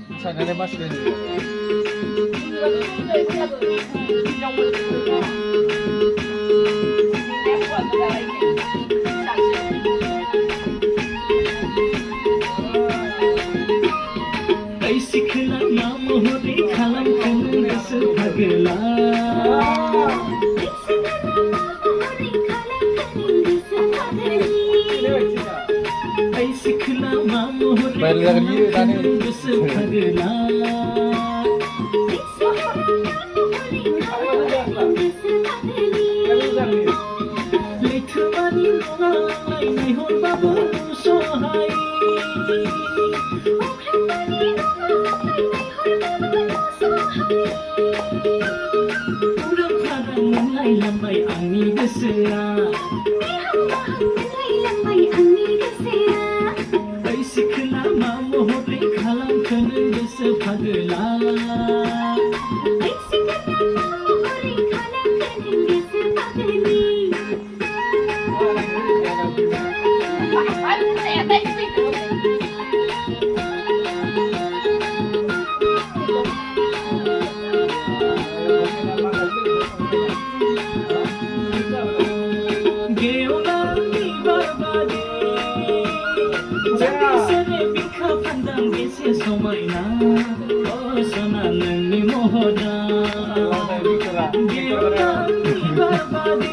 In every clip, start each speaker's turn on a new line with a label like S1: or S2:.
S1: साननानै मानसिफोर
S2: सिखला नाम होते खालाम खनो गोसो फागला सिखला नाम होते खालाम खनो गोसो फागला लैथोमानि नङा नायनाय हरबाबो सहाय मोनलायलांबाय आंनि गोसोआ ओइ सिखोला मा महरै खालामखोनो गोसो फागला समायना सना नोंनि महरा बारबादि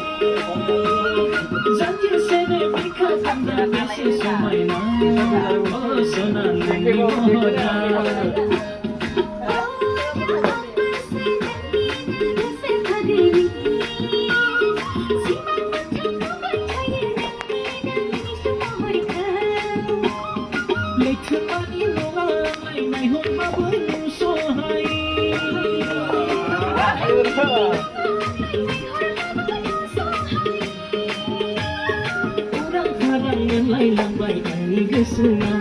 S2: जानजि सेरे बिखा फान्दा बेसे समायना सना नोंनि महरा लैथोमानि नङा नायनाय हरबाबो सहाय उरां फारां मोनलायलांबाय आंनि गोसोआ